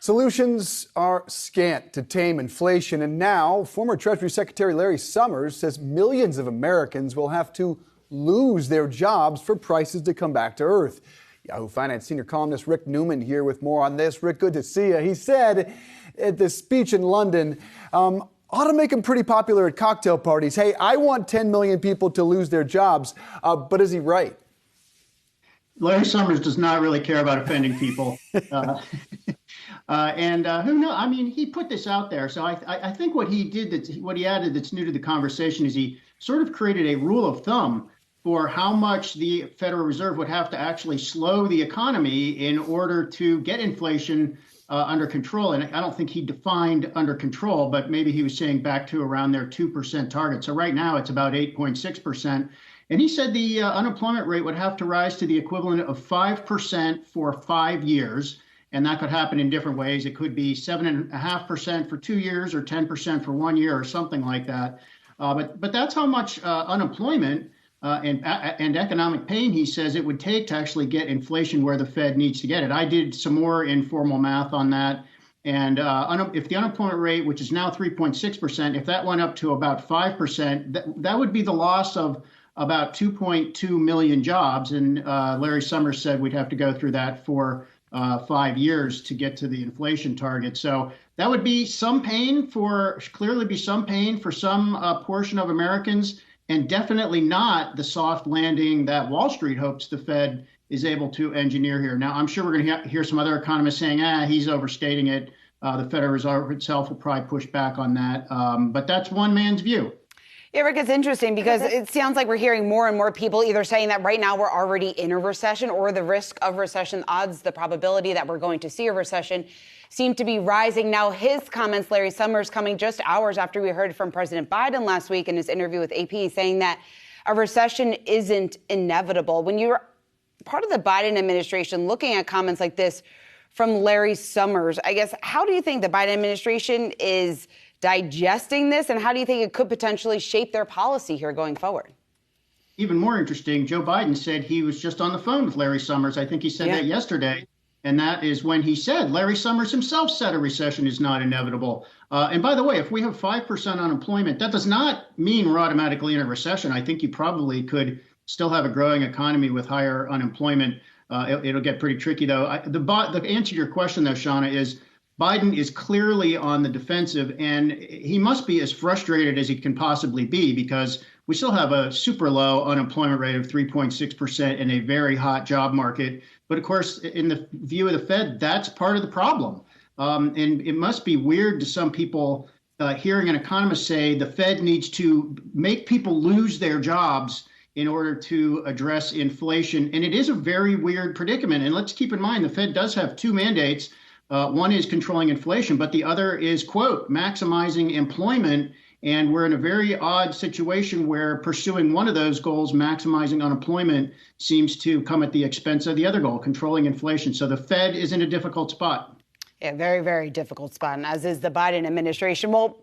Solutions are scant to tame inflation, and now former Treasury Secretary Larry Summers says millions of Americans will have to lose their jobs for prices to come back to earth. Yahoo Finance senior columnist Rick Newman here with more on this. Rick, good to see you. He said at the speech in London, ought to make him pretty popular at cocktail parties. Hey, I want 10 million people to lose their jobs. But is he right? Larry Summers does not really care about offending people. Who knows? I mean, he put this out there. So I think what he did, what he added that's new to the conversation is he sort of created a rule of thumb for how much the Federal Reserve would have to actually slow the economy in order to get inflation under control. And I don't think he defined under control, but maybe he was saying back to around their 2% target. So right now it's about 8.6%. And he said the unemployment rate would have to rise to the equivalent of 5% for 5 years. And that could happen in different ways. It could be 7.5% for 2 years or 10% for 1 year or something like that. But that's how much unemployment and economic pain he says it would take to actually get inflation where the Fed needs to get it. I did some more informal math on that. And if the unemployment rate, which is now 3.6%, if that went up to about 5%, that would be the loss of about 2.2 million jobs. And Larry Summers said we'd have to go through that for 5 years to get to the inflation target. So that would be some pain clearly be some pain for some portion of Americans, and definitely not the soft landing that Wall Street hopes the Fed is able to engineer here. Now, I'm sure we're going to hear some other economists saying, he's overstating it. The Federal Reserve itself will probably push back on that. But that's one man's view. Yeah, Rick, it's interesting because it sounds like we're hearing more and more people either saying that right now we're already in a recession or the risk of recession, the probability that we're going to see a recession seem to be rising. Now, his comments, Larry Summers, coming just hours after we heard from President Biden last week in his interview with AP, saying that a recession isn't inevitable. When you're part of the Biden administration looking at comments like this from Larry Summers, I guess, how do you think the Biden administration is digesting this, and how do you think it could potentially shape their policy here going forward? Even more interesting, Joe Biden said he was just on the phone with Larry Summers. I think he said that yesterday. And that is when he said, Larry Summers himself said a recession is not inevitable. And by the way, if we have 5% unemployment, that does not mean we're automatically in a recession. I think you probably could still have a growing economy with higher unemployment. It'll get pretty tricky, though. The answer to your question, though, Shauna, is Biden is clearly on the defensive, and he must be as frustrated as he can possibly be because we still have a super low unemployment rate of 3.6% in a very hot job market. But of course, in the view of the Fed, that's part of the problem. And it must be weird to some people hearing an economist say the Fed needs to make people lose their jobs in order to address inflation. And it is a very weird predicament. And let's keep in mind, the Fed does have two mandates. One is controlling inflation, but the other is, quote, maximizing employment. And we're in a very odd situation where pursuing one of those goals, maximizing unemployment, seems to come at the expense of the other goal, controlling inflation. So the Fed is in a difficult spot. Yeah, very, very difficult spot, and as is the Biden administration. Well,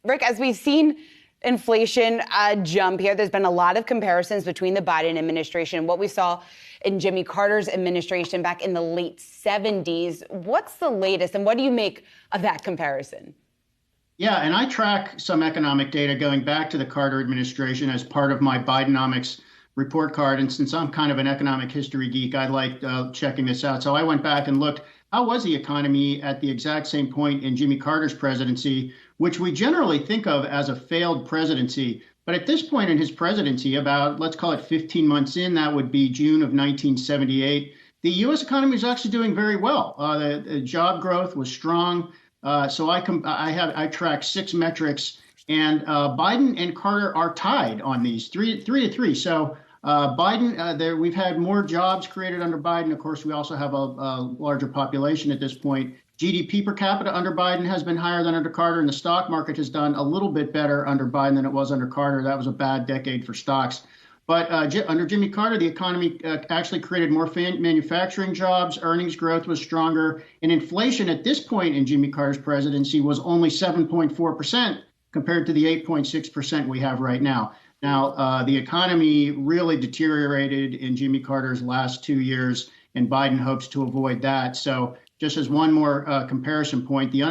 Rick, as we've seen inflation jump here, there's been a lot of comparisons between the Biden administration and what we saw in Jimmy Carter's administration back in the late 70s. What's the latest, and what do you make of that comparison? Yeah, and I track some economic data going back to the Carter administration as part of my Bidenomics report card. And since I'm kind of an economic history geek, I like checking this out. So I went back and looked, how was the economy at the exact same point in Jimmy Carter's presidency, which we generally think of as a failed presidency. But at this point in his presidency, about, let's call it 15 months in, that would be June of 1978, the U.S. economy was actually doing very well. The job growth was strong. So I track 6 metrics, and Biden and Carter are tied on these, 3-3. So Biden, we've had more jobs created under Biden. Of course, we also have a larger population at this point. GDP per capita under Biden has been higher than under Carter, and the stock market has done a little bit better under Biden than it was under Carter. That was a bad decade for stocks. But under Jimmy Carter, the economy actually created more manufacturing jobs, earnings growth was stronger, and inflation at this point in Jimmy Carter's presidency was only 7.4% compared to the 8.6% we have right now. Now, the economy really deteriorated in Jimmy Carter's last 2 years, and Biden hopes to avoid that. So just as one more comparison point, the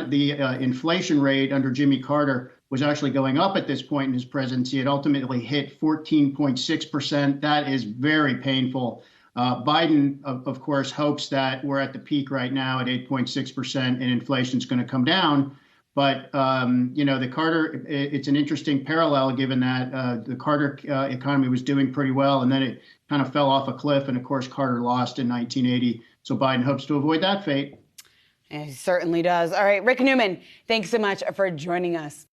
inflation rate under Jimmy Carter was actually going up at this point in his presidency. It ultimately hit 14.6%. That is very painful. Biden, of course, hopes that we're at the peak right now at 8.6% and inflation is going to come down. But, the Carter, it's an interesting parallel given that the Carter economy was doing pretty well and then it kind of fell off a cliff. And of course, Carter lost in 1980. So Biden hopes to avoid that fate. He certainly does. All right, Rick Newman, thanks so much for joining us.